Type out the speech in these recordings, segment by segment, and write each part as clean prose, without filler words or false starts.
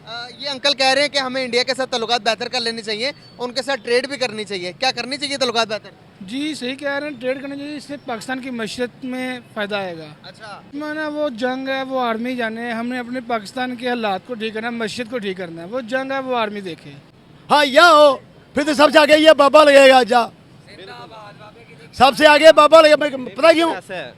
ये अंकल कह रहे हैं कि हमें इंडिया के साथ ताल्लुकात बेहतर कर लेनी चाहिए, उनके साथ ट्रेड भी करनी चाहिए। क्या करनी चाहिए ताल्लुकात बेहतर? जी सही कह रहे हैं, ट्रेड करना चाहिए, इससे पाकिस्तान की मईशत में फ़ायदा आएगा। अच्छा, माना वो जंग है, वो आर्मी जाने, हमने अपने पाकिस्तान के हालात को ठीक करना है, मईशत को ठीक करना है। वो जंग है, वो आर्मी देखे। हाँ यहाँ हो फिर तो सबसे आगे ये बाबा लगेगा। जा सबसे आगे बाबा लगेगा। पता क्यों?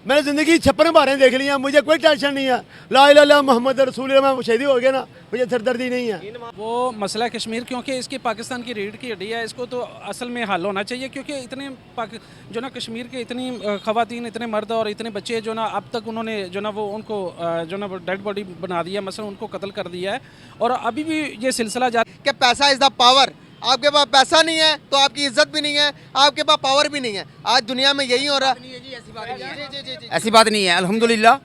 मैंने जिंदगी 56 बारें देख लिया, मुझे कोई टेंशन नहीं है। ला इलाहा इल्लल्लाह मोहम्मद रसूलुल्लाह, मैं शहीद हो गया ना, मुझे सिरदर्दी नहीं है। वो मसला कश्मीर, क्योंकि इसकी पाकिस्तान की रीढ़ की हड्डी है, इसको तो असल में हल होना चाहिए। क्योंकि इतने जो ना कश्मीर के इतनी ख़वातीन, इतने मर्द और इतने बच्चे जो ना अब तक उन्होंने जो ना वो उनको जो ना वो डेड बॉडी बना दिया, मसलन उनको कत्ल कर दिया है और अभी भी ये सिलसिला जारी। कि पैसा इज़ द पावर। आपके पास पैसा नहीं है तो आपकी इज्जत भी नहीं है, आपके पास पावर भी नहीं है। आज दुनिया में यही हो रहा है। ऐसी बात नहीं है। अल्हम्दुलिल्लाह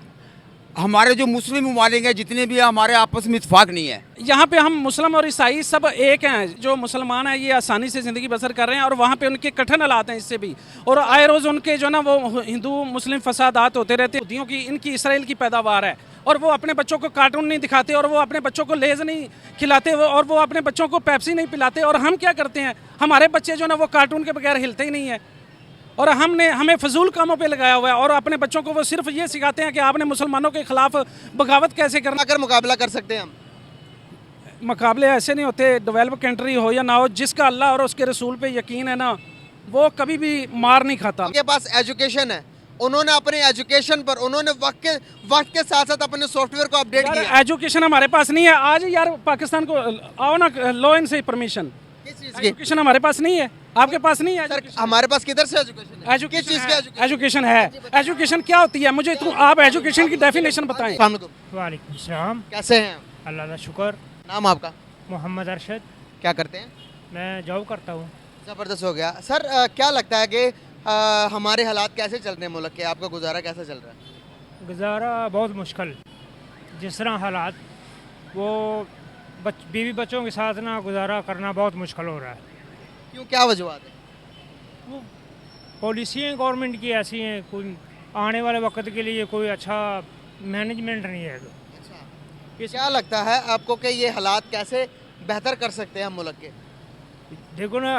हमारे जो मुस्लिम ममालिक हैं जितने भी हैं, हमारे आपस में इत्तेफाक नहीं है। यहाँ पे हम मुस्लिम और ईसाई सब एक हैं। जो मुसलमान हैं ये आसानी से ज़िंदगी बसर कर रहे हैं और वहाँ पे उनके कठिन हालात हैं इससे भी। और आए रोज़ उनके जो ना वो हिंदू मुस्लिम फसादात होते रहते हैं। यहूदियों की, इनकी इसराइल की पैदावार है और वो अपने बच्चों को कार्टून नहीं दिखाते और वो अपने बच्चों को लेज़ नहीं खिलाते और वो अपने बच्चों को पेप्सी नहीं पिलाते। और हम क्या करते हैं, हमारे बच्चे जो ना वो कार्टून के बगैर हिलते ही नहीं है और हमें फजूल कामों पे लगाया हुआ है और अपने बच्चों को वो सिर्फ ये सिखाते हैं कि आपने मुसलमानों के खिलाफ बगावत कैसे करना। अगर मुकाबला कर सकते हैं हम। मुकाबले ऐसे नहीं होते, डेवलप कंट्री हो या ना हो, जिसका अल्लाह और उसके रसूल पे यकीन है ना, वो कभी भी मार नहीं खाता। उनके पास एजुकेशन है, उन्होंने अपने एजुकेशन पर उन्होंने वक्त के साथ साथ अपने सॉफ्टवेयर को अपडेट किया। एजुकेशन हमारे पास नहीं है। आज यार पाकिस्तान को आओ ना, लो इनसे परमिशन। किस चीज़ की? एजुकेशन हमारे पास नहीं है, आपके पास नहीं है। सर हमारे पास किधर से एजुकेशन है? किस चीज़ की एजुकेशन है? एजुकेशन क्या होती है मुझे आप एजुकेशन की डेफिनेशन बताएं। वालेकुम सलाम। कैसे हैं? अल्लाह का शुक्र। नाम आपका? मोहम्मद अरशद। क्या करते हैं? मैं जॉब करता हूँ। ज़बरदस्त हो गया। सर क्या लगता है कि हमारे हालात कैसे चल रहे हैं मुल्क के? आपका गुजारा कैसे चल रहा है? गुजारा बहुत मुश्किल। जिस तरह हालात, वो बीवी बच्चों के साथ ना गुजारा करना बहुत मुश्किल हो रहा है। क्यों, क्या वजूहत है? वो पॉलिसियाँ गवर्नमेंट की ऐसी हैं, कोई आने वाले वक्त के लिए कोई अच्छा मैनेजमेंट नहीं है। क्या लगता है आपको कि ये हालात कैसे बेहतर कर सकते हैं हम मुल्क के? देखो ना,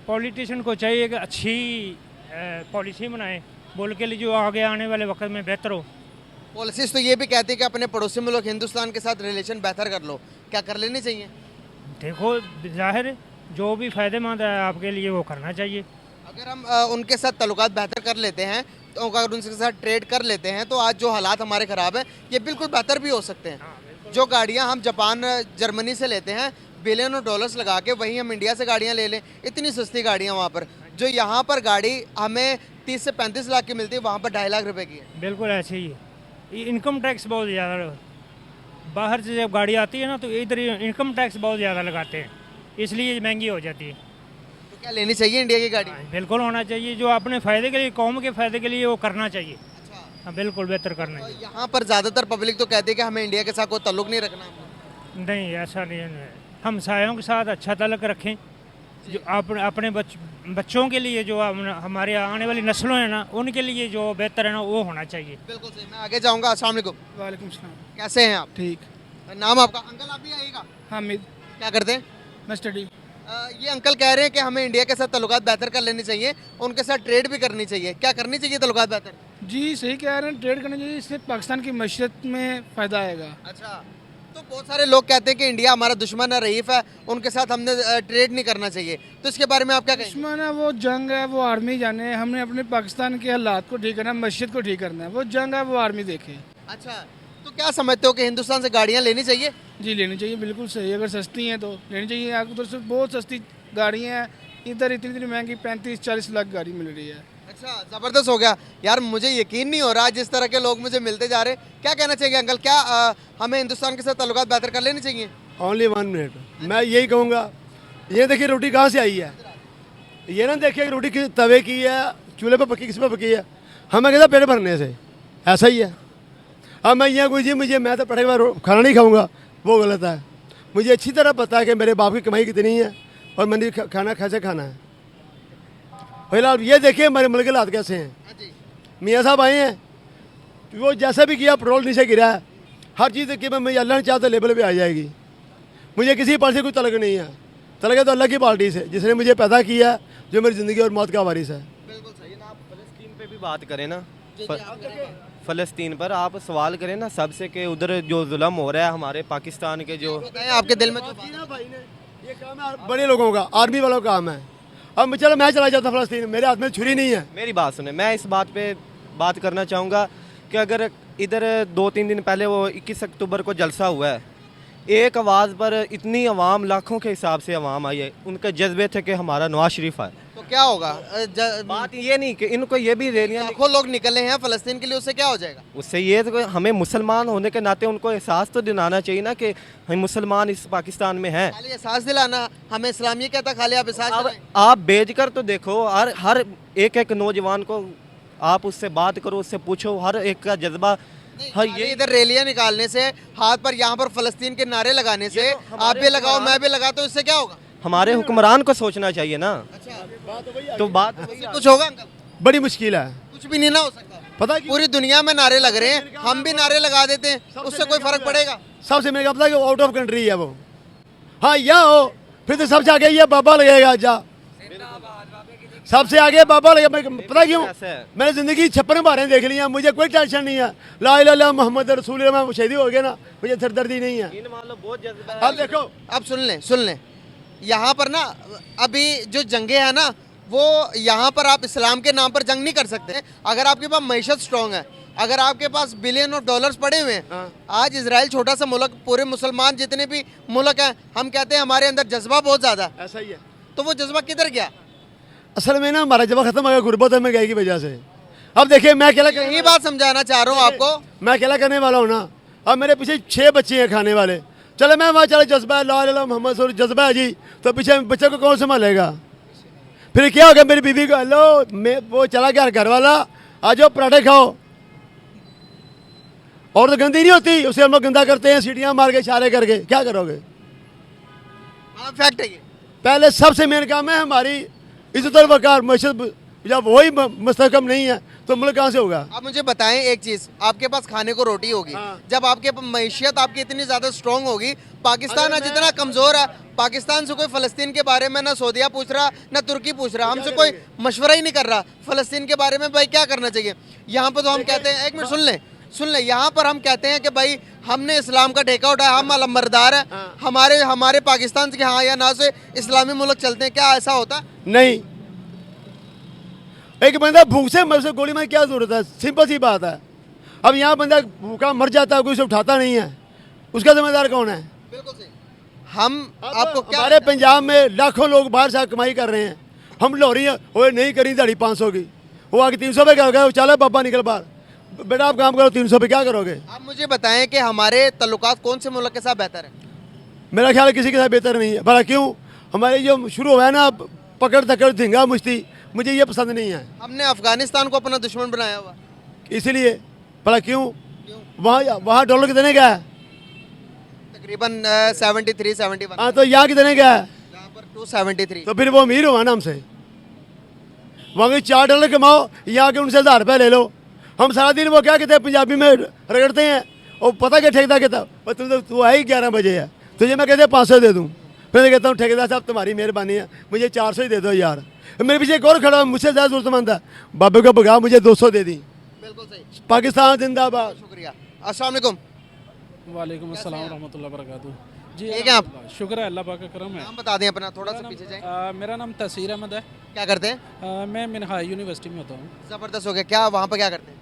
पॉलिटिशियन को चाहिए कि अच्छी पॉलिसी बनाए मुल्क के लिए, जो आगे आने वाले वक्त में बेहतर हो। पॉलिसीज तो ये भी कहती है कि अपने पड़ोसी मुल्क हिंदुस्तान के साथ रिलेशन बेहतर कर लो। क्या कर लेनी चाहिए? देखो जाहिर है, जो भी फ़ायदेमंद है आपके लिए वो करना चाहिए। अगर हम उनके साथ ताल्लुकात बेहतर कर लेते हैं, तो अगर उनके साथ ट्रेड कर लेते हैं, तो आज जो हालात हमारे ख़राब हैं ये बिल्कुल बेहतर भी हो सकते हैं। जो गाड़ियाँ हम जापान जर्मनी से लेते हैं बिलियन डॉलर्स लगा के, वहीं हम इंडिया से गाड़ियाँ ले लें, इतनी सस्ती गाड़ियाँ वहाँ पर। जो यहाँ पर गाड़ी हमें 30 से 35 लाख की मिलती है, वहाँ पर 2.5 लाख रुपए की है। बिल्कुल ऐसे ही है। इनकम टैक्स बहुत ज़्यादा, बाहर से जब गाड़ी आती है ना तो इधर इनकम टैक्स बहुत ज़्यादा लगाते हैं, इसलिए महंगी हो जाती है। तो क्या लेनी चाहिए इंडिया की गाड़ी? बिल्कुल होना चाहिए, जो अपने फ़ायदे के लिए, कौम के फ़ायदे के लिए वो करना चाहिए। अच्छा। हाँ बिल्कुल बेहतर करना तो चाहिए। यहाँ पर ज़्यादातर पब्लिक तो कहती है कि हमें इंडिया के साथ कोई ताल्लुक नहीं रखना। नहीं ऐसा नहीं है, हम सायों के साथ अच्छा ताल्लुक रखें। जो अपने बच्चों के लिए, जो हमारे आने वाली नस्लों हैं ना, उनके लिए जो बेहतर है ना वो होना चाहिए। बिल्कुल सही। मैं आगे जाऊँगा। अस्सलाम वालेकुम। वालेकुम सलाम। कैसे हैं आप? ठीक। नाम आपका? अंकल आप भी आइएगा। हामिद। क्या करते हैं? मैं स्टडी। ये अंकल कह रहे हैं कि हमें इंडिया के साथ ताल्लुकात बेहतर कर लेनी चाहिए, उनके साथ ट्रेड भी करनी चाहिए। क्या करनी चाहिए ताल्लुकात बेहतर? जी सही कह रहे हैं, ट्रेड करना चाहिए, इससे पाकिस्तान की मईशत में फ़ायदा आएगा। अच्छा, तो बहुत सारे लोग कहते हैं कि इंडिया हमारा दुश्मन है, रईफ है, उनके साथ हमने ट्रेड नहीं करना चाहिए। तो इसके बारे में आप क्या कहेंगे? दुश्मन है, वो जंग है, वो आर्मी जाने, हमने अपने पाकिस्तान के हालात को ठीक करना है, मईशत को ठीक करना है। वो जंग है, वो आर्मी देखे। अच्छा, तो क्या समझते हो कि हिंदुस्तान से गाड़ियाँ लेनी चाहिए? जी लेनी चाहिए, बिल्कुल सही। अगर सस्ती हैं तो लेनी चाहिए। आपको उधर से बहुत सस्ती गाड़ियाँ हैं, इधर इतनी महंगी 35-40 लाख गाड़ी मिल रही है। अच्छा, ज़बरदस्त हो गया यार। मुझे यकीन नहीं हो रहा जिस तरह के लोग मुझे मिलते जा रहे। क्या कहना चाहिए अंकल, क्या हमें हिंदुस्तान के साथ ताल्लुकात बेहतर कर लेनी चाहिए? ओनली 1 मिनट, मैं यही कहूँगा। ये देखिए रोटी कहाँ से आई है, ये ना देखिए रोटी किस तवे की है, चूल्हे पर पकी, किस पर पकी है। हमें कहता पेट भरने से, ऐसा ही है। अब मैं यहाँ कोई जी मैं तो पढ़े हुआ खाना नहीं खाऊँगा, वो गलत है। मुझे अच्छी तरह पता है कि मेरे बाप की कमाई कितनी है और मैंने खाना कैसे खाना है। फिलहाल ये देखिए हमारे मुल्क के हालात कैसे हैं। मियाँ साहब आए हैं, वो जैसा भी किया पेट्रोल नीचे गिरा है, हर चीज़ की मैं अल्लाह ने चाहता लेवल पे आ जाएगी। मुझे किसी पार्टी से कोई तलक नहीं है, तलक है तो अल्लाह की पार्टी से जिसने मुझे पैदा किया, जो मेरी ज़िंदगी और मौत का वारिस है। बिल्कुल सही ना। फ़लस्तीन पे भी बात करें ना, फ़लस्तीन पर आप सवाल करें ना सबसे कि उधर जो जुल्म हो रहा है हमारे पाकिस्तान के जो बताएं आपके दिल में जो बात है। भाई ने ये काम है बड़े लोगों का, आर्मी वालों का काम है। अब चलो मैं चला जाता फ़लस्तीन, मेरे हाथ में छुरी नहीं है। मेरी बात सुने, मैं इस बात पे बात करना चाहूँगा कि अगर इधर 2-3 दिन पहले वो 21 अक्टूबर को जलसा हुआ है, एक आवाज़ पर इतनी अवाम लाखों के हिसाब से अवाम आई है, उनके जज्बे थे कि हमारा नवाज शरीफ है। तो क्या होगा? बात ये नहीं कि इनको ये भी रैलियाँ लाखों लोग निकले हैं फ़लस्तीन के लिए, उससे क्या हो जाएगा? उससे ये तो हमें मुसलमान होने के नाते उनको एहसास तो दिलाना चाहिए ना कि हम मुसलमान इस पाकिस्तान में हैं। खाली एहसास दिलाना, हमें इस्लाम ये कहता खाली आप एहसास अब दिलाएं। आप बेच कर तो देखो, हर एक नौजवान को आप उससे बात करो, उससे पूछो, हर एक का जज्बा हर खाली इधर रैलियां निकालने से, हाथ पर यहाँ पर फ़लस्तीन के नारे लगाने से, आप भी लगाओ मैं भी लगाता हूँ, इससे क्या होगा? हमारे हुक्मरान को सोचना चाहिए ना। तो बात कुछ होगा अंकल? बड़ी मुश्किल है, कुछ भी नहीं ना हो सकता। पता है पूरी दुनिया में नारे लग रहे हैं, हम भी नारे लगा देते हैं, उससे कोई फर्क पड़ेगा? सबसे मेरे को पता है कि आउट ऑफ कंट्री है वो। हाँ यहाँ हो फिर तो सबसे आगे ये बाबा लगेगा, जा सबसे आगे बाबा लगेगा। पता क्यों? ऐसा है। मैंने ज़िंदगी 56 बारें देख ली हैं, मुझे कोई टेंशन नहीं है। ला इलाहा इल्लल्लाह मोहम्मद रसूल, मैं शहीदी हो गया ना, मुझे सिरदर्दी नहीं है। इन मान लो बहुत जज्बा है। अब देखो अब सुन लें यहाँ पर ना, अभी जो जंगे हैं ना, वो यहाँ पर आप इस्लाम के नाम पर जंग नहीं कर सकते। अगर आपके पास मईशत स्ट्रॉन्ग है, अगर आपके पास बिलियन ऑफ डॉलर्स पड़े हुए हैं, आज इजराइल छोटा सा मुल्क, पूरे मुसलमान जितने भी मुल्क हैं, हम कहते हैं हमारे अंदर जज्बा बहुत ज़्यादा है, ऐसा ही है। तो वो जज्बा किधर गया? असल में ना हमारा जब खत्म हो गया गुर्बत में गए की वजह से। अब देखिए मैं अकेला यही बात समझाना चाह रहा हूँ आपको। मैं अकेला करने वाला हूँ ना। अब मेरे पीछे 6 बच्चे हैं खाने वाले, चलो मैं वहाँ चलो जज्बा है, ला इलाहा इल्लल्लाह मोहम्मद रसूल जज्बा है जी, तो पीछे बच्चे को कौन संभालेगा? फिर क्या होगा? मेरी बीवी को हेलो मैं वो चला गया घर वाला, आ जाओ पराठे खाओ। और तो गंदी नहीं होती, उसे हम लोग गंदा करते हैं, सीटियाँ मार के इशारे करके, क्या करोगे? हाँ फैक्ट है ये। पहले सबसे मेन काम है हमारी इज्जत और वकार मैशत, जब वही मुस्तहकम नहीं है तो मुल्क कहाँ से होगा? आप मुझे बताएं एक चीज़, आपके पास खाने को रोटी होगी, जब आपके मैशियत आपकी इतनी ज़्यादा स्ट्रांग होगी, पाकिस्तान आज इतना कमज़ोर है, पाकिस्तान से कोई फ़लस्तीन के बारे में ना सऊदीया पूछ रहा ना तुर्की पूछ रहा, हमसे कोई मशवरा ही नहीं कर रहा फ़लस्तीन के बारे में भाई क्या करना चाहिए। यहाँ पर तो हम कहते हैं, एक मिनट सुन लें, यहाँ पर हम कहते हैं कि भाई हमने इस्लाम का ठेका उठाया, हम अलमबरदार हैं, हमारे पाकिस्तान के हाँ या ना से इस्लामी मुल्क चलते हैं, क्या ऐसा होता? नहीं, एक बंदा भूख से मर से गोली मार क्या जरूरत है? सिंपल सी बात है। अब यहाँ बंदा भूखा मर जाता है, कोई उसे उठाता नहीं है, उसका जिम्मेदार कौन है? बिल्कुल सही। हम आपको क्या, हमारे पंजाब में लाखों लोग बाहर से कमाई कर रहे हैं, हम लोरी वो नहीं करी दिहाड़ी 500 की, वो आगे 300 पे कर गए, चलो बाबा निकल बाहर, बेटा आप काम करो 300 पे, क्या करोगे? आप मुझे बताएं कि हमारे तल्लुकात कौन से मुल्क के साथ बेहतर है? मेरा ख्याल है किसी के साथ बेहतर नहीं है। भला क्यों? हमारे जो शुरू हुआ है ना पकड़ तकड़ धिंगा मुश्ती, मुझे ये पसंद नहीं है। हमने अफगानिस्तान को अपना दुश्मन बनाया हुआ, इसलिए भला क्यों? वहाँ डॉलर कितने का है? तकरीबन 73-71। हाँ तो यहाँ कितने का है? यहाँ पर 273। तो फिर वो अमीर हुआ ना हमसे। वहाँ के $4 कमाओ, यहाँ के उनसे 1000 रुपये ले लो। हम सारा दिन वो क्या कहते हैं पंजाबी में रगड़ते हैं, और पता क्या ठेकेदार कहता है तू आए ही 11 बजे है, तुझे मैं कहते 500 दे दूँ, फिर मैं कहता हूँ ठेकेदार साहब तुम्हारी मेहरबानी है, मुझे 400 ही दे दो यार। मेरे पीछे एक और खड़ा है, मुझसे ज़्यादा जरूरतमंद है, बाबे को भगा मुझे 200 दे दी। बिल्कुल सही। पाकिस्तान जिंदाबाद। शुक्रिया। अस्सलाम वालेकुम। वालेकुम अस्सलाम रहमतुल्लाह वबरकातुहू। जी ठीक है आप? शुक्र है, अल्लाह पाक का करम है। नाम बता दें अपना, थोड़ा सा पीछे जाएं। मेरा नाम तसीर अहमद है। क्या करते हैं? मैं मिनहाज यूनिवर्सिटी में होता हूँ। ज़बरदस्त हो गया। क्या वहाँ पर क्या करते हैं?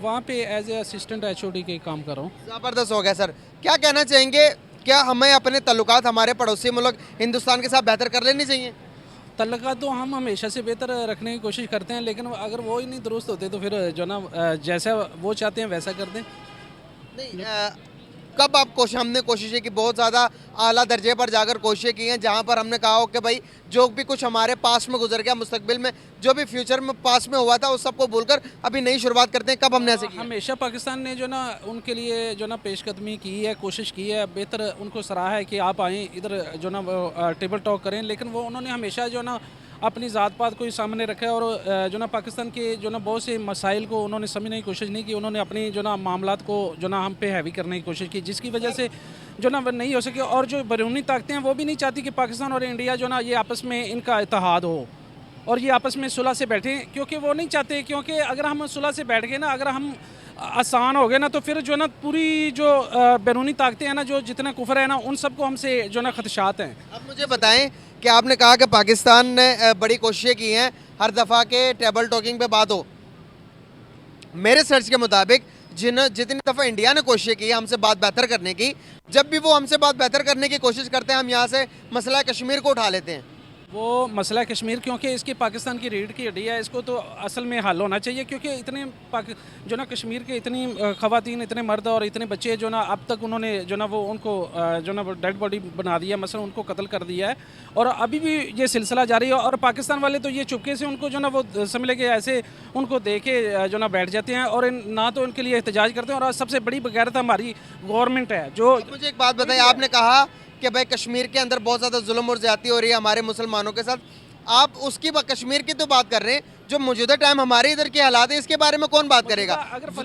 वहाँ पे एज ए असिस्टेंट HOD के काम कर रहा हूँ। ज़बरदस्त हो गया सर। क्या कहना चाहेंगे, क्या हमें अपने तल्लुकात हमारे पड़ोसी मुल्क हिंदुस्तान के साथ बेहतर कर लेनी चाहिए? तल्लुकात तो हम हमेशा से बेहतर रखने की कोशिश करते हैं, लेकिन अगर वो ही नहीं दुरुस्त होते तो फिर जो ना जैसा वो चाहते हैं वैसा कर दें। नहीं, कब आप हमने कोशिशें की, बहुत ज़्यादा आला दर्जे पर जाकर कोशिशें की हैं, जहाँ पर हमने कहा हो कि भाई जो भी कुछ हमारे पास में गुजर गया, मुस्तकबिल में जो भी फ्यूचर में पास में हुआ था उस सबको भूलकर अभी नई शुरुआत करते हैं, कब हमने ऐसे किया? हमेशा पाकिस्तान ने जो ना उनके लिए जो ना पेशकदमी की है, कोशिश की है, बेहतर उनको सराहा है कि आप आएँ इधर जो ना टेबल टॉक करें, लेकिन वो उन्होंने हमेशा जो ना अपनी ज़ात पात को ही सामने रखा है और जो ना पाकिस्तान के जो ना बहुत से मसाइल को उन्होंने समझने की कोशिश नहीं की। उन्होंने अपनी जो ना मामलात को जो ना हम पे हैवी करने की कोशिश की, जिसकी वजह से जो ना नहीं हो सके। और जो बैरूनी ताकतें हैं वो भी नहीं चाहती कि पाकिस्तान और इंडिया जो ना ये आपस में इनका इत्तेहाद हो और ये आपस में सुलह से बैठें, क्योंकि वो नहीं चाहते। क्योंकि अगर हम सुलह से बैठ गए ना, अगर हम आसान हो गए ना, तो फिर जो ना पूरी जो बैरूनी ताकतें हैं ना, जो जितना कुफर है ना, उन सबको हमसे जो ना खदशात हैं। अब मुझे बताएं कि आपने कहा कि पाकिस्तान ने बड़ी कोशिशें की हैं हर दफ़ा के टेबल टॉकिंग पे बात हो। मेरे सर्च के मुताबिक जितनी दफ़ा इंडिया ने कोशिशें की हमसे बात बेहतर करने की, जब भी वो हमसे बात बेहतर करने की कोशिश करते हैं, हम यहाँ से मसला कश्मीर को उठा लेते हैं। वो मसला कश्मीर, क्योंकि इसकी पाकिस्तान की रीढ़ की हड्डी है, इसको तो असल में हल होना चाहिए। क्योंकि इतने जो ना कश्मीर के इतनी ख़वातीन, इतने मर्द और इतने बच्चे जो ना अब तक उन्होंने जो ना वो उनको जो ना वो डेड बॉडी बना दिया, मसलन उनको कत्ल कर दिया है और अभी भी ये सिलसिला जारी है। और पाकिस्तान वाले तो ये चुपके से उनको जो ना वो समझ लेके ऐसे उनको दे के जो ना बैठ जाते हैं और ना तो उनके लिए एहतजाज करते हैं। और सबसे बड़ी बगैरत हमारी गवर्नमेंट है। जो मुझे एक बात बताइए, आपने कहा कि भाई कश्मीर के अंदर बहुत ज़्यादा जुल्म और ज़्यादती हो रही है हमारे मुसलमानों के साथ, आप उसकी कश्मीर की तो बात कर रहे हैं, जो मौजूदा टाइम हमारे इधर के हालात है इसके बारे में कौन बात करेगा?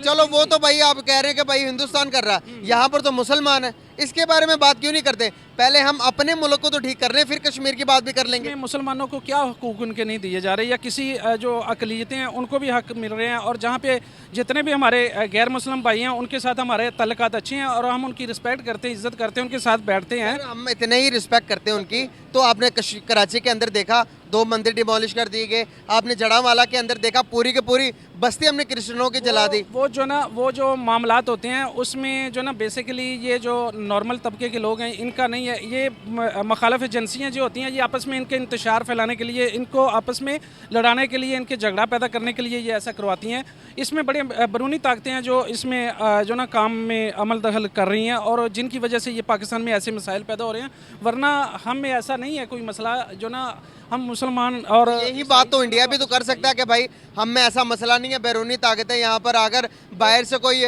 चलो वो तो भाई आप कह रहे हैं कि भाई हिंदुस्तान कर रहा है, यहाँ पर तो मुसलमान है, इसके बारे में बात क्यों नहीं करते? पहले हम अपने मुल्क को तो ठीक कर रहे हैं, फिर कश्मीर की बात भी कर लेंगे। मुसलमानों को क्या हुकूक उनके नहीं दिए जा रहे, या किसी जो अकलियतें हैं उनको भी हक मिल रहे हैं। और जहाँ पे जितने भी हमारे गैर मुस्लिम भाई हैं उनके साथ हमारे तल्लुकात अच्छे हैं और हम उनकी रिस्पेक्ट करते हैं, इज्जत करते हैं, उनके साथ बैठते हैं। हम इतने ही रिस्पेक्ट करते हैं उनकी, तो आपने कराची के अंदर देखा 2 मंदिर डिमोलिश कर दिए गए, आपने जड़ावाला के अंदर देखा पूरी की पूरी बस्ती हमने क्रिश्चियनों की जला दी। वो जो मामलात होते हैं उसमें जो ना बेसिकली ये जो नॉर्मल तबके के लोग हैं इनका नहीं है, ये मुखालिफ एजेंसियाँ जो होती हैं ये आपस में इनके इंतशार फैलाने के लिए, इनको आपस में लड़ाने के लिए, इनके झगड़ा पैदा करने के लिए ये ऐसा करवाती हैं। इसमें बड़े बैरूनी ताकतें हैं जो इसमें जो ना काम में अमल दखल कर रही हैं और जिनकी वजह से ये पाकिस्तान में ऐसे मसाइल पैदा हो रहे हैं। वरना हम में ऐसा नहीं है कोई मसला, जो ना हम मुसलमान और यही बात तो इंडिया भी तो कर सकता है कि भाई हम में ऐसा मसला नहीं है, बैरूनी ताकतें यहाँ पर आकर बाहर से कोई,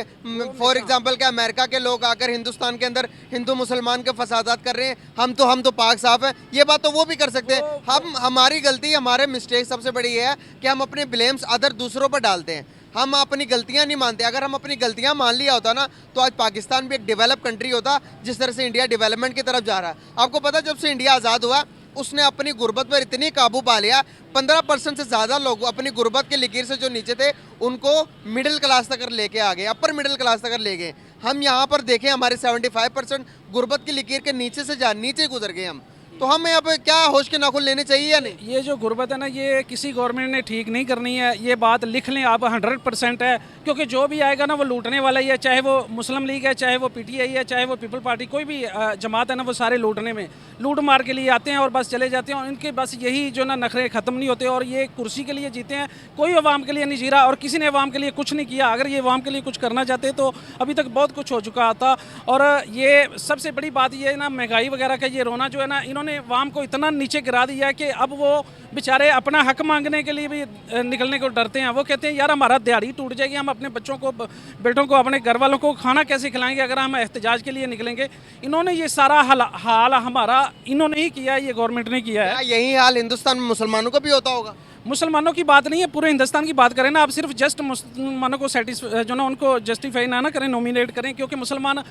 फॉर एग्जांपल के अमेरिका के लोग आकर हिंदुस्तान के अंदर हिंदू मुसलमान के फसादात कर रहे हैं, हम तो पाक साफ है, ये बात तो वो भी कर सकते हैं। हमारी गलती, हमारे मिस्टेक सबसे बड़ी ये है कि हम अपने ब्लेम्स अदर दूसरों पर डालते हैं, हम अपनी गलतियां नहीं मानते। अगर हम अपनी गलतियां मान लिया होता ना तो आज पाकिस्तान भी एक डेवलप कंट्री होता, जिस तरह से इंडिया डेवलपमेंट की तरफ जा रहा है। आपको पता, जब से इंडिया आज़ाद हुआ उसने अपनी गुर्बत पर इतनी काबू पा लिया, 15% से ज़्यादा लोग अपनी गुर्बत के लकीर से जो नीचे थे उनको मिडिल क्लास तक लेके आ गए, अपर मिडिल क्लास तक ले गए। हम यहाँ पर देखें हमारे 75% गुर्बत की लकीर के नीचे से नीचे गुजर गए हम। तो हमें अब क्या होश के नाखुन लेने चाहिए या नहीं? ये जो गुर्बत है ना, ये किसी गवर्नमेंट ने ठीक नहीं करनी है, ये बात लिख लें आप, 100% है। क्योंकि जो भी आएगा ना वो लूटने वाला ही है, चाहे वो मुस्लिम लीग है, चाहे वो PTI है, चाहे वो पीपल पार्टी, कोई भी जमात है ना, वो सारे लूटने में, लूट मार के लिए आते हैं और बस चले जाते हैं। और इनके बस यही जो ना नखरे ख़त्म नहीं होते और ये कुर्सी के लिए जीते हैं, कोई अवाम के लिए नहीं जी रहा और किसी ने अवाम के लिए कुछ नहीं किया। अगर ये अवाम के लिए कुछ करना चाहते तो अभी तक बहुत कुछ हो चुका था। और ये सबसे बड़ी बात ये है ना, महंगाई वगैरह का ये रोना जो है ना, इन्होंने अवाम को इतना नीचे गिरा दिया है कि अब वो बेचारे अपना हक मांगने के लिए भी निकलने को डरते हैं। वो कहते हैं यार हमारा दिहाड़ी टूट जाएगी, हम अपने बच्चों को, बेटों को, अपने घर वालों को खाना कैसे खिलाएंगे अगर हम एहतजाज के लिए निकलेंगे। इन्होंने ये सारा हाल हमारा इन्होंने ही किया है, ये गवर्नमेंट ने किया है। यही हाल हिंदुस्तान में मुसलमानों को भी होता होगा? मुसलमानों की बात नहीं है, पूरे हिंदुस्तान की बात करें ना। आप सिर्फ जस्ट मुसलमानों को जो ना उनको जस्टिफाई ना करें, नॉमिनेट करें, क्योंकि मुसलमान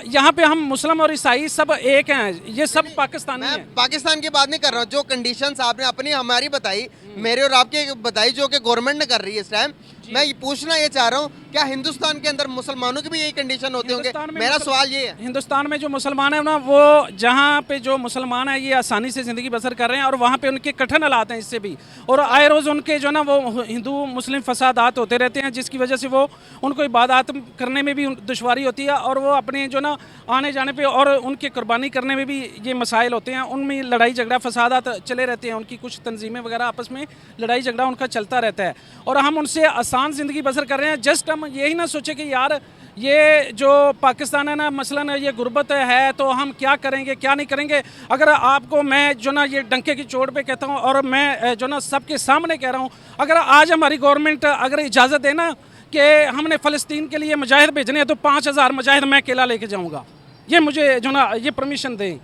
यहाँ पे हम मुस्लिम और ईसाई सब एक हैं, ये सब पाकिस्तानी हैं। पाकिस्तान की बात नहीं कर रहा हूँ, जो कंडीशंस आपने अपनी हमारी बताई, मेरे और आपकी बताई, जो कि गवर्नमेंट ने कर रही है इस टाइम, मैं पूछना ये चाह रहा हूँ क्या हिंदुस्तान के अंदर मुसलमानों की भी यही कंडीशन होते होंगे? मेरा सवाल ये है। हिंदुस्तान में जो मुसलमान है ना, वो जहाँ पे जो मुसलमान है ये आसानी से ज़िंदगी बसर कर रहे हैं और वहाँ पे उनके कठिन हालात हैं इससे भी, और आए रोज़ उनके जो ना वो हिंदू मुस्लिम फसादात होते रहते हैं, जिसकी वजह से वो उनको इबादत करने में भी दुश्वारी होती है और वो अपने जो ना आने जाने पे और उनके कुर्बानी करने में भी ये मसाइल होते हैं। उनमें लड़ाई झगड़ा फसादात चले रहते हैं, उनकी कुछ तंजीमें वगैरह आपस में लड़ाई झगड़ा उनका चलता रहता है और हम उनसे आसान ज़िंदगी बसर कर रहे हैं। जस्ट हम यही ना सोचे कि यार ये जो पाकिस्तान है ना, मसलन ये गुर्बत है तो हम क्या करेंगे क्या नहीं करेंगे। अगर आपको मैं जो ना ये डंके की चोट पे कहता हूँ और मैं जो ना सबके सामने कह रहा हूँ, अगर आज हमारी गवर्नमेंट अगर इजाज़त दे ना कि हमने फ़लस्तीन के लिए मुजाहिद भेजने हैं तो 5000 मुजाहिद मैं अकेला लेके जाऊँगा, ये मुझे जो ना ये परमिशन दें।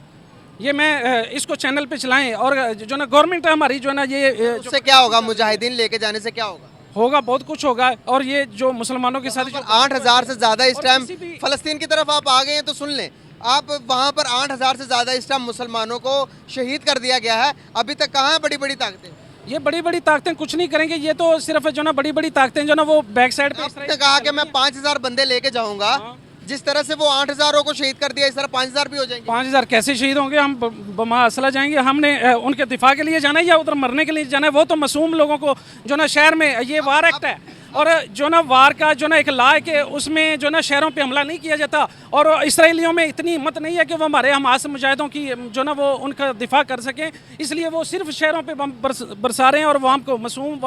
ये मैं इसको चैनल पे चलाएं और जो ना गवर्नमेंट हमारी जो ना ये उससे क्या होगा, मुजाहिदीन लेके जाने से क्या होगा? होगा, बहुत कुछ होगा। और ये जो मुसलमानों के साथ जो 8,000 से ज्यादा इस और टाइम किसी भी- फलस्तीन की तरफ आप आ गए हैं तो सुन लें, आप वहां पर 8,000 से ज्यादा इस टाइम मुसलमानों को शहीद कर दिया गया है। अभी तक कहाँ है बड़ी बड़ी ताकतें? ये बड़ी बड़ी ताकतें कुछ नहीं करेंगे, ये तो सिर्फ जो ना बड़ी बड़ी ताकतें जो ना वो बैक साइड पे आपने कहा कि मैं 5,000 बंदे लेके जाऊंगा, जिस तरह से वो 8,000 को शहीद कर दिया इस तरह 5,000 भी हो जाएंगे। 5,000 कैसे शहीद होंगे? हम बमा असला जाएंगे, हमने उनके दिफा के लिए जाना है या उधर मरने के लिए जाना है? वो तो मासूम लोगों को जो ना शहर में ये वार एक्ट है और जो ना वार का जो ना एक लॉ है कि उसमें जो ना शहरों पे हमला नहीं किया जाता। और इसराइलियों में इतनी हिम्मत नहीं है कि वो हमारे हमास मुजाहिदों की जो ना वो उनका दिफा कर सकें, इसलिए वो सिर्फ शहरों पे बम बरसा रहे हैं और वहाँ को मासूम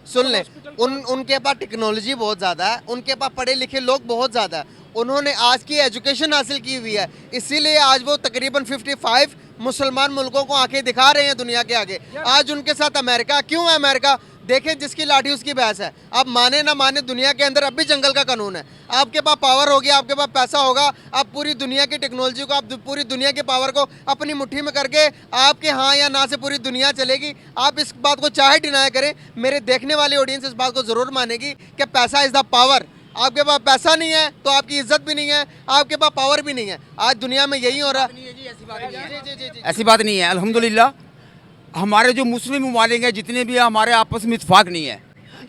सुन लें उनके पास टेक्नोलॉजी बहुत ज़्यादा है, उनके पास पढ़े लिखे लोग बहुत ज़्यादा है, उन्होंने आज की एजुकेशन हासिल की हुई है, इसीलिए आज वो तकरीबन 55 मुसलमान मुल्कों को आंखें दिखा रहे हैं दुनिया के आगे। आज उनके साथ अमेरिका क्यों है? अमेरिका देखें, जिसकी लाठी उसकी भैंस है। आप माने ना माने, दुनिया के अंदर अब भी जंगल का कानून है। आपके पास पावर होगी, आपके पास पैसा होगा, आप पूरी दुनिया की टेक्नोलॉजी को, आप पूरी दुनिया की पावर को अपनी मुट्ठी में करके आपके हाँ या ना से पूरी दुनिया चलेगी। आप इस बात को चाहे डिनाई करें, मेरे देखने वाली ऑडियंस इस बात को ज़रूर मानेगी कि पैसा इज़ द पावर। आपके पास पैसा नहीं है तो आपकी इज्जत भी नहीं है, आपके पास पावर भी नहीं है। आज दुनिया में यही हो रहा है। ऐसी बात नहीं है। अल्हम्दुलिल्लाह हमारे जो मुस्लिम ममालिक हैं जितने भी हैं, हमारे आपस में इत्तेफाक नहीं है।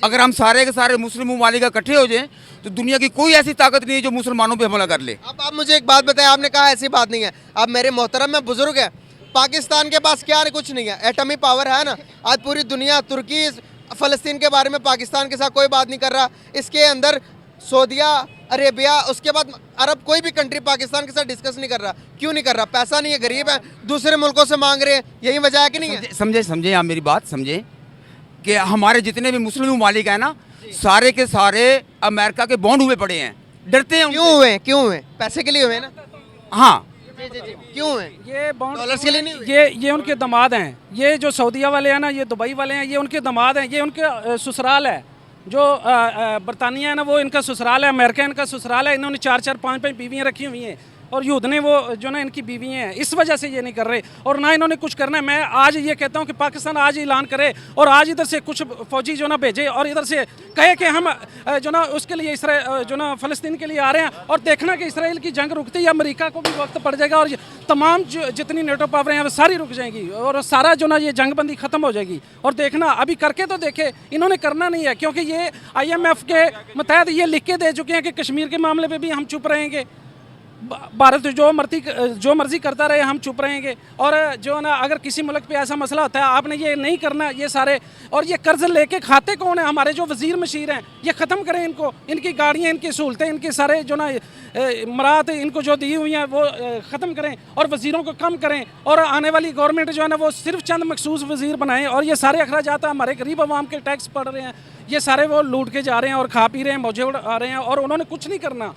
अगर हम सारे के सारे मुस्लिम ममालिक इकट्ठे हो जाएं तो दुनिया की कोई ऐसी ताकत नहीं है जो मुसलमानों पे हमला कर ले। अब आप मुझे एक बात बताएं, आपने कहा ऐसी बात नहीं है। अब मेरे मोहतरम में बुजुर्ग है, पाकिस्तान के पास क्या कुछ नहीं है, एटमी पावर है ना। आज पूरी दुनिया, तुर्की फ़लस्तीन के बारे में पाकिस्तान के साथ कोई बात नहीं कर रहा, इसके अंदर सऊदिया अरेबिया, उसके बाद अरब, कोई भी कंट्री पाकिस्तान के साथ डिस्कस नहीं कर रहा। क्यों नहीं कर रहा? पैसा नहीं है, गरीब है, दूसरे मुल्कों से मांग रहे हैं, यही वजह है कि नहीं है? समझे आप मेरी बात समझे कि हमारे जितने भी मुस्लिम ममालिक हैं ना, सारे के सारे अमेरिका के बॉन्ड हुए पड़े हैं, डरते हैं। क्यों हुए? पैसे के लिए हुए ना? हाँ, क्यों हुए? ये डॉलर्स के लिए नहीं हुए? ये उनके दामाद हैं, ये जो सऊदीया वाले हैं ना, ये दुबई वाले हैं, ये उनके दामाद हैं, ये उनके ससुराल है। जो बरतानिया है ना, वो इनका ससुराल है, अमेरिका इनका ससुराल है। इन्होंने 4-4, 5-5 बीवियाँ रखी हुई हैं और यूद ने वो जो ना इनकी बीवी हैं, इस वजह से ये नहीं कर रहे और ना इन्होंने कुछ करना है। मैं आज ये कहता हूँ कि पाकिस्तान आज ऐलान करे और आज इधर से कुछ फौजी जो ना भेजे और इधर से कहे कि हम जो ना उसके लिए जो ना फ़लस्तीन के लिए आ रहे हैं, और देखना कि इसराइल की जंग रुकती है, अमेरिका को भी वक्त पड़ जाएगा और तमाम जितनी नेटो पावरें हैं वो सारी रुक जाएंगी और सारा जो ना ये जंगबंदी ख़त्म हो जाएगी। और देखना, अभी करके तो देखे, इन्होंने करना नहीं है, क्योंकि ये IMF के मुतहद ये लिख के दे चुके हैं कि कश्मीर के मामले पर भी हम चुप रहेंगे, भारत जो मर्जी करता रहे, हम चुप रहेंगे। और जो ना अगर किसी मुल्क पे ऐसा मसला होता है, आपने ये नहीं करना, ये सारे। और ये कर्ज लेके खाते कौन है? हमारे जो वजीर मशीर हैं, ये ख़त्म करें इनको, इनकी गाड़ियाँ, इनकी सहूलतें, इनके सारे जो ना मरात इनको जो दी हुई हैं वो ख़त्म करें और वज़ीरों को कम करें। और आने वाली गवर्नमेंट जो है ना, वो सिर्फ चंद मखसूस वज़ीर बनाएं और ये सारे अखराजात हमारे गरीब आवाम के टैक्स पड़ रहे हैं, ये सारे वो लूट के जा रहे हैं और खा पी रहे हैं, मौजे उड़ा रहे हैं और उन्होंने कुछ नहीं करना।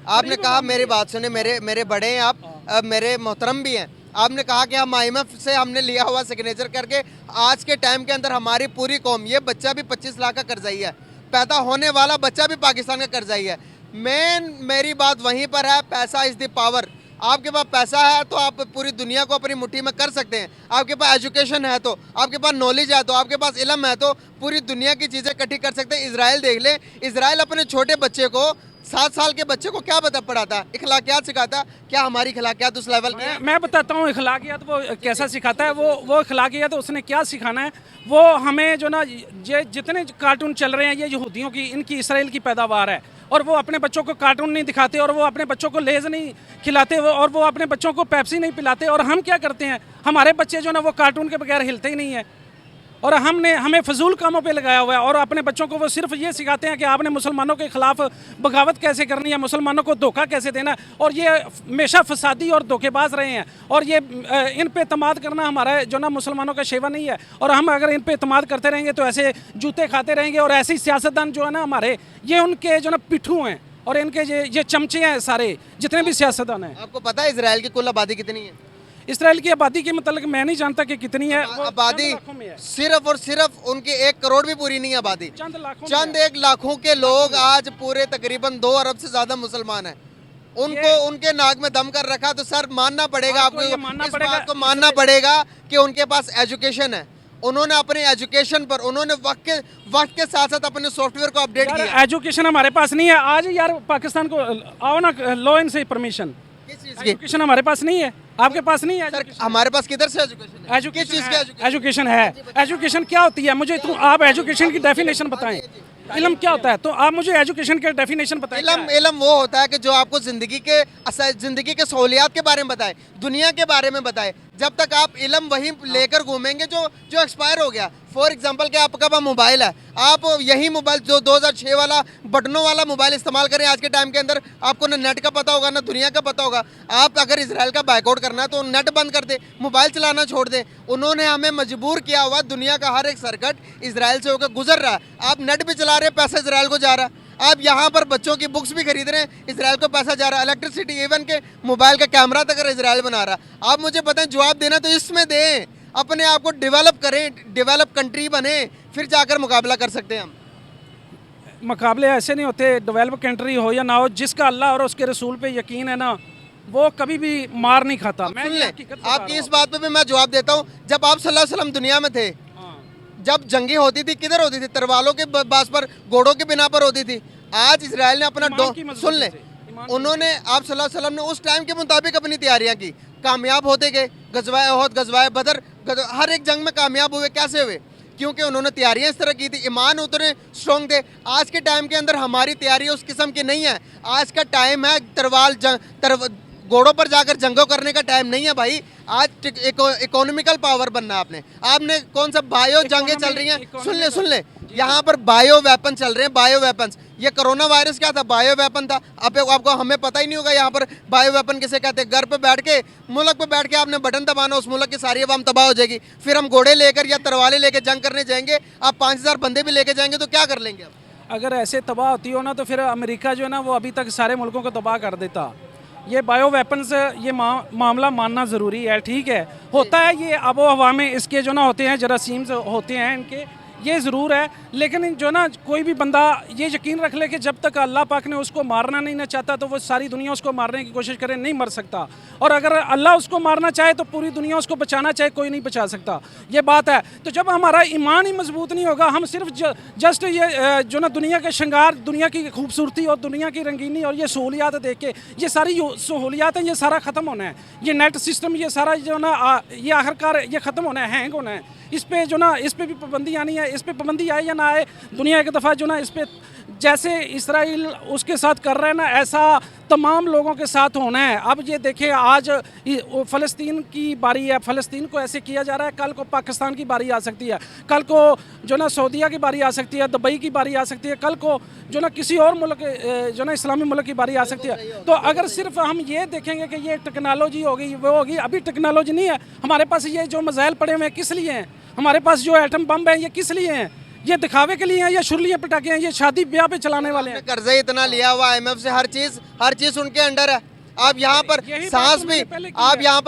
आपने कहा मेरी बात सुने, मेरे बड़े हैं आप, मेरे मोहतरम भी हैं। आपने कहा कि हम IMF से हमने लिया हुआ सिग्नेचर करके, आज के टाइम के अंदर हमारी पूरी कौम, ये बच्चा भी 25 लाख का कर्जाई है, पैदा होने वाला बच्चा भी पाकिस्तान का कर्जाई है। मेरी बात वहीं पर है, पैसा इज़ द पावर। आपके पास पैसा है तो आप पूरी दुनिया को अपनी मुट्ठी में कर सकते हैं। आपके पास एजुकेशन है तो, आपके पास नॉलेज है तो, आपके पास इल्म है तो पूरी दुनिया की चीज़ें इकट्ठी कर सकते हैं। इजराइल देख ले, इजराइल अपने छोटे बच्चे को, 7 साल के बच्चे को क्या पढ़ाता है? इखलाकियात सिखाता है। क्या हमारी इखलाकियात उस लेवल की है? मैं बताता हूँ इखलाकियात वो कैसा सिखाता है। वो इखलाकियात उसने क्या सिखाना है, वो हमें जो ना ये जितने कार्टून चल रहे हैं, ये यहूदियों की, इनकी इसराइल की पैदावार है और वो अपने बच्चों को कार्टून नहीं दिखाते और वो अपने बच्चों को लेज़ नहीं खिलाते और वो अपने बच्चों को पेप्सी नहीं पिलाते। और हम क्या करते हैं, हमारे बच्चे जो ना वो कार्टून के बगैर हिलते ही नहीं है और हमें फजूल कामों पे लगाया हुआ है और अपने बच्चों को वो सिर्फ ये सिखाते हैं कि आपने मुसलमानों के खिलाफ बगावत कैसे करनी है, मुसलमानों को धोखा कैसे देना है। और ये हमेशा फसादी और धोखेबाज रहे हैं और ये इन पे एतमाद करना हमारा जो ना मुसलमानों का शेवा नहीं है। और हम अगर इन पे एतमाद करते रहेंगे तो ऐसे जूते खाते रहेंगे और ऐसे ही सियासतदान जो है ना हमारे, ये उनके जो ना पिट्ठू हैं और इनके ये चमचे हैं सारे जितने भी सियासतदान हैं। आपको पता है इसराइल की कुल आबादी कितनी है? इसराइल की आबादी के मतलब मैं नहीं जानता कि कितनी है। आबादी सिर्फ और सिर्फ उनकी 1 करोड़ भी पूरी नहीं है आबादी। चंद 1 लाखों के लोग आज पूरे तकरीबन 2 अरब से ज़्यादा मुसलमान हैं। उनको उनके नाक में दम कर रखा, तो सर मानना पड़ेगा आपको आपको, ये मानना इस पड़ेगा, बात को मानना पड़ेगा कि उनके पास एजुकेशन है, उन्होंने अपने एजुकेशन पर उन्होंने वक्त के साथ साथ अपने सॉफ्टवेयर को अपडेट किया। एजुकेशन हमारे पास नहीं है आज यार, पाकिस्तान को आओ ना, लो इनसे परमिशन। किस चीज़ की? एजुकेशन हमारे पास नहीं है, आपके पास नहीं है। सर हमारे पास किधर से एजुकेशन है? किस चीज़ की एजुकेशन? एजुकेशन है। एजुकेशन क्या होती है मुझे आप एजुकेशन की डेफिनेशन बताएं। इल्म क्या होता है, तो आप मुझे एजुकेशन के डेफिनेशन बताएं। इल्म वो होता है कि जो आपको जिंदगी के सहूलियात के बारे में बताए, दुनिया के बारे में बताए। जब तक आप इल्म वही लेकर घूमेंगे जो एक्सपायर हो गया। फॉर एग्जांपल कि आपका पास मोबाइल है, आप यही मोबाइल जो 2006 वाला बटनों वाला मोबाइल इस्तेमाल करें आज के टाइम के अंदर, आपको ना नेट का पता होगा ना दुनिया का पता होगा। आप अगर इसराइल का बाइकआउट करना है तो नेट बंद कर दे, मोबाइल चलाना छोड़ दे। उन्होंने हमें मजबूर किया हुआ, दुनिया का हर एक सर्किट इसराइल से होकर गुजर रहा है। आप नेट भी चला रहे हैं, पैसा इसराइल को जा रहा है। आप यहाँ पर बच्चों की बुक्स भी खरीद रहे हैं, इसराइल को पैसा जा रहा है। इलेक्ट्रिसिटी इवन के मोबाइल का कैमरा तक अगर इसराइल बना रहा है। आप मुझे बताएं, जवाब देना तो इसमें दें, अपने आप को डेवलप करें, डेवलप कंट्री बने, फिर जाकर मुकाबला कर सकते हैं हम। मुकाबले ऐसे नहीं होते, डेवलप कंट्री हो या ना हो, जिसका अल्लाह और उसके रसूल पे यकीन है ना, वो कभी भी मार नहीं खाता। मैं सुन ये लें, हकीकत बता आपकी रहा इस बात पे भी मैं जवाब देता हूँ। जब आप सल्लल्लाहु अलैहि वसल्लम दुनिया में थे, जब जंगी होती थी किधर होती थी? तरवालों के बास पर, घोड़ों के बिना पर होती थी। आज इसराइल ने अपना ईमान की मजबूती सुन ले, से, ईमान की उन्होंने आप सल्लल्लाहु अलैहि वसल्लम ने उस टाइम के मुताबिक अपनी तैयारियां की, कामयाब होते गए। गजवाए ओहद, गजवाए बदर, हर एक जंग में कामयाब हुए। कैसे हुए? क्योंकि उन्होंने तैयारियां इस तरह की थी, ईमान उतने स्ट्रॉन्ग थे। आज के टाइम के अंदर हमारी तैयारी उस किस्म की नहीं है। आज का टाइम है घोड़ों पर जाकर जंगों करने का टाइम नहीं है भाई। आज इकोनॉमिकल पावर बनना है आपने कौन सा बायो जंगें चल रही हैं? सुन ले यहाँ पर बायो वेपन चल रहे हैं, बायो वेपन्स। ये कोरोना वायरस क्या था? बायो वेपन था। अब आपको हमें पता ही नहीं होगा यहाँ पर बायो वेपन किसे कहते हैं। घर पे बैठ के, मुल्क पे बैठ के आपने बटन दबाना, उस मुल्क की सारी अवाम तबाह हो जाएगी। फिर हम घोड़े लेकर या तरवाले लेकर जंग करने जाएंगे, आप 5000 बंदे भी लेके जाएंगे तो क्या कर लेंगे आप? अगर ऐसे तबाह होती हो ना, तो फिर अमेरिका जो है ना, वो अभी तक सारे मुल्कों को तबाह कर देता। ये बायो वेपन्स, ये मामला मानना ज़रूरी है, ठीक है, होता है ये आबो हवा में, इसके जो ना होते हैं जरासीम्स होते हैं इनके, ये ज़रूर है। लेकिन जो ना कोई भी बंदा ये यकीन रख ले कि जब तक अल्लाह पाक ने उसको मारना नहीं ना चाहता, तो वो सारी दुनिया उसको मारने की कोशिश करे, नहीं मर सकता। और अगर अल्लाह उसको मारना चाहे तो पूरी दुनिया उसको बचाना चाहे, कोई नहीं बचा सकता। ये बात है। तो जब हमारा ईमान ही मजबूत नहीं होगा, हम सिर्फ जस्ट ये जो ना दुनिया के श्रृंगार, दुनिया की खूबसूरती और दुनिया की रंगीनी और ये सहूलियात देख के, ये सारी सहूलियात हैं, ये सारा ख़त्म होना है। ये नेट सिस्टम, ये सारा जो ना ये आखिरकार ये ख़त्म होना है, हैंग होना है। इस पे जो ना, इस पे भी पाबंदी आनी है। इस पे पाबंदी आए या ना आए, दुनिया एक दफ़ा जो ना इस पे, जैसे इसराइल उसके साथ कर रहे हैं ना, ऐसा तमाम लोगों के साथ होना है। अब ये देखें, आज फ़लस्तीन की बारी है, फ़लस्तीन को ऐसे किया जा रहा है, कल को पाकिस्तान की बारी आ सकती है, कल को जो ना सऊदीया की बारी आ सकती है, दुबई की बारी आ सकती है, कल को जो ना किसी और मुल्क जो ना इस्लामी मुल्क की बारी आ सकती है। तो अगर सिर्फ हम ये देखेंगे कि ये टेक्नोलॉजी होगी, वो होगी, अभी टेक्नोलॉजी नहीं है हमारे पास। ये जो मिसाइल पड़े हुए हैं किस लिए हैं? हमारे पास जो एटम बम है ये किस लिए हैं? ये दिखावे के लिए हैं या शुरलियाँ पटाखे हैं? ये शादी ब्याह पे चलाने वाले हैं। कर्जा इतना लिया हुआ IMF से, हर चीज उनके अंडर है। आप यहाँ पर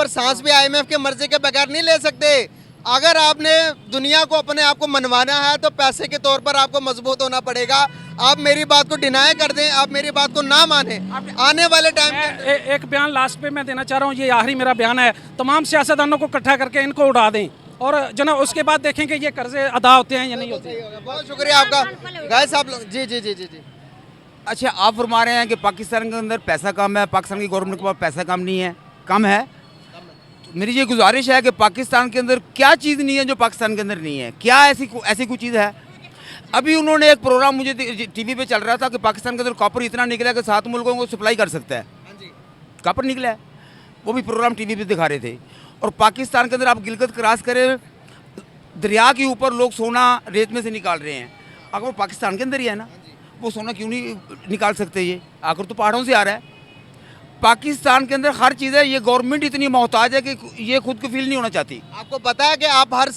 सांस भी, IMF के मर्जी के बगैर नहीं ले सकते। अगर आपने दुनिया को अपने आप को मनवाना है तो पैसे के तौर पर आपको मजबूत होना पड़ेगा। आप मेरी बात को डिनाई कर दें, आप मेरी बात को ना माने, आने वाले टाइम में एक बयान लास्ट पे मैं देना चाह रहा हूँ, ये आखिरी मेरा बयान है। तमाम सियासतदानों को इकट्ठा करके इनको उड़ा दें और जो ना उसके बाद देखें कि ये कर्जे अदा होते हैं या नहीं होते। बहुत शुक्रिया आपका गाइस, आप लोग जी। अच्छा, आप फरमा रहे हैं कि पाकिस्तान के अंदर पैसा कम है, पाकिस्तान की गवर्नमेंट के पास पैसा कम नहीं है, कम है। तो मेरी ये गुजारिश है कि पाकिस्तान के अंदर क्या चीज़ नहीं है जो पाकिस्तान के अंदर नहीं है? क्या ऐसी कोई चीज़ है? अभी उन्होंने एक प्रोग्राम मुझे टीवी पे चल रहा था कि पाकिस्तान के अंदर कॉपर इतना निकला कि 7 मुल्कों को सप्लाई कर सकता है। कॉपर निकला है, वो भी प्रोग्राम टीवी पे दिखा रहे थे। और पाकिस्तान के अंदर आप गिलगित क्रॉस करें, दरिया के ऊपर लोग सोना रेत में से निकाल रहे हैं। अगर वो पाकिस्तान के अंदर ही है ना, वो सोना क्यों नहीं निकाल सकते? ये आकर तो पहाड़ों से आ रहा है। पाकिस्तान के अंदर हर चीज़ है, ये गवर्नमेंट इतनी मोहताज है कि ये खुद को फील नहीं होना चाहती। आपको पता है कि आप हर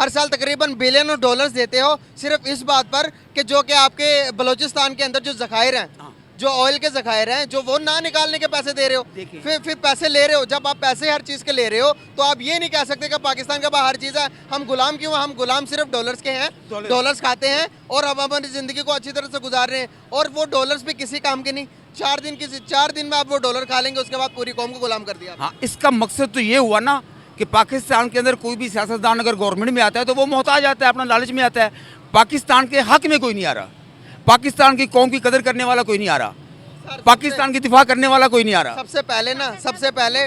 साल तकरीबन बिलियन डॉलर्स देते हो सिर्फ इस बात पर कि जो कि आपके बलूचिस्तान के अंदर जो ज़खायर हैं, जो ऑयल के ज़खायर हैं, जो वो ना निकालने के पैसे दे रहे हो, फिर पैसे ले रहे हो। जब आप पैसे हर चीज़ के ले रहे हो तो आप ये नहीं कह सकते कि पाकिस्तान के पास हर चीज़ है, हम गुलाम क्यों हैं? हम गुलाम सिर्फ डॉलर्स के हैं, डॉलर्स खाते हैं और अब अपनी ज़िंदगी को अच्छी तरह से गुजार रहे हैं। और वो डॉलर्स भी किसी काम के नहीं। 4 दिन में आप वो डॉलर खा लेंगे, उसके बाद पूरी कौम को गुलाम कर दिया। हाँ, इसका मकसद तो ये हुआ ना कि पाकिस्तान के अंदर कोई भी सियासतदान अगर गवर्नमेंट में आता है तो वो मोहताज आता है, अपना लालच में आता है। पाकिस्तान के हक में कोई नहीं आ रहा, पाकिस्तान की कौम की कदर करने वाला कोई नहीं आ रहा, पाकिस्तान की दिफा करने वाला कोई नहीं आ रहा। सबसे पहले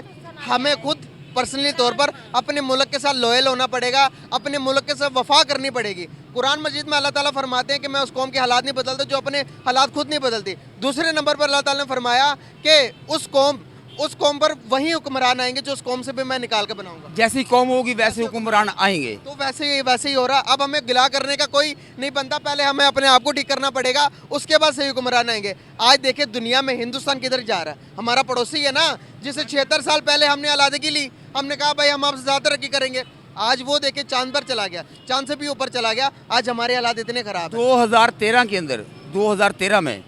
हमें खुद पर्सनली तौर पर अपने मुल्क के साथ लॉयल होना पड़ेगा, अपने मुल्क के साथ वफा करनी पड़ेगी। कुरान मजीद में अल्लाह ताला फरमाते हैं कि मैं उस कौम के हालात नहीं बदलता जो अपने हालात खुद नहीं बदलती। दूसरे नंबर पर अल्लाह ताला ने फरमाया कि उस कौम पर वही हुक्मरान आएंगे जो उस कौम से भी मैं निकाल के बनाऊंगा। जैसी कौम होगी वैसे हुक्मरान आएंगे। तो वैसे ही हो रहा। अब हमें गिला करने का कोई नहीं बनता, पहले हमें अपने आप को ठीक करना पड़ेगा, उसके बाद सही हुक्मरान आएंगे। आज देखिए दुनिया में हिंदुस्तान किधर जा रहा है। हमारा पड़ोसी है ना, जिसे 76 साल पहले हमने आज़ादी ली, हमने कहा भाई हम आपसे ज़्यादा तरक्की करेंगे। आज वो देखिए चांद पर चला गया, चांद से भी ऊपर चला गया। आज हमारे हालात इतने खराब हैं। 2013 के अंदर 2013 में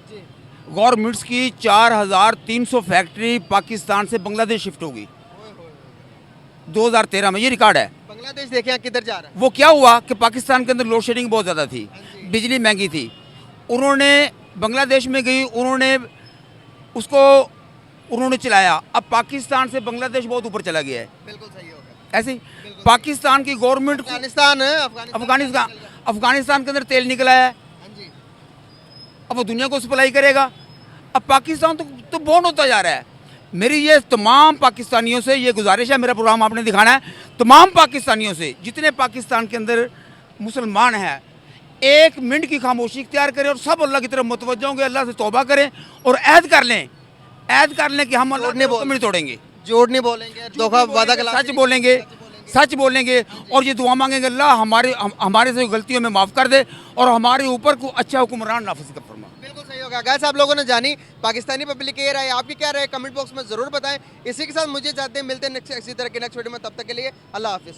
गवर्नमेंट्स की 4300 फैक्ट्री पाकिस्तान से बांग्लादेश शिफ्ट होगी 2013 में, ये रिकॉर्ड है। बांग्लादेश देखें यहाँ किधर जा रहा है। वो क्या हुआ कि पाकिस्तान के अंदर लोड शेडिंग बहुत ज़्यादा थी, बिजली महंगी थी। उन्होंने बांग्लादेश में गई, उन्होंने चलाया। अब पाकिस्तान से बांग्लादेश बहुत ऊपर चला गया है। बिल्कुल सही हो गया। ऐसे ही पाकिस्तान की गवर्नमेंट अफगानिस्तान के अंदर तेल निकला है, अब वो दुनिया को सप्लाई करेगा। अब पाकिस्तान तो बॉन्ड होता जा रहा है। मेरी ये तमाम पाकिस्तानियों से ये गुजारिश है, मेरा प्रोग्राम आपने दिखाना है, तमाम पाकिस्तानियों से जितने पाकिस्तान के अंदर मुसलमान हैं, 1 मिनट की खामोशी इख्तियार करें और सब अल्लाह की तरफ मुतवज्जो होंगे, अल्लाह से तौबा करें और ऐद कर लें कि हम अल्लाह ने नहीं तोड़ेंगे, झूठ नहीं बोलेंगे, धोखा वादा सच बोलेंगे और ये दुआ मांगेंगे अल्लाह हमारे से गलतियों में माफ़ कर दे और हमारे ऊपर को अच्छा हुक्मरान नाफिज कर फरमा। बिल्कुल सही होगा। गाइस, आप लोगों ने जानी पाकिस्तानी पब्लिक की राय, आपकी क्या राय कमेंट बॉक्स में ज़रूर बताएं। इसी के साथ मुझे चाहते हैं मिलते हैं इसी तरह के नेक्स्ट वीडियो में, तब तक के लिए अल्लाह हाफिज़।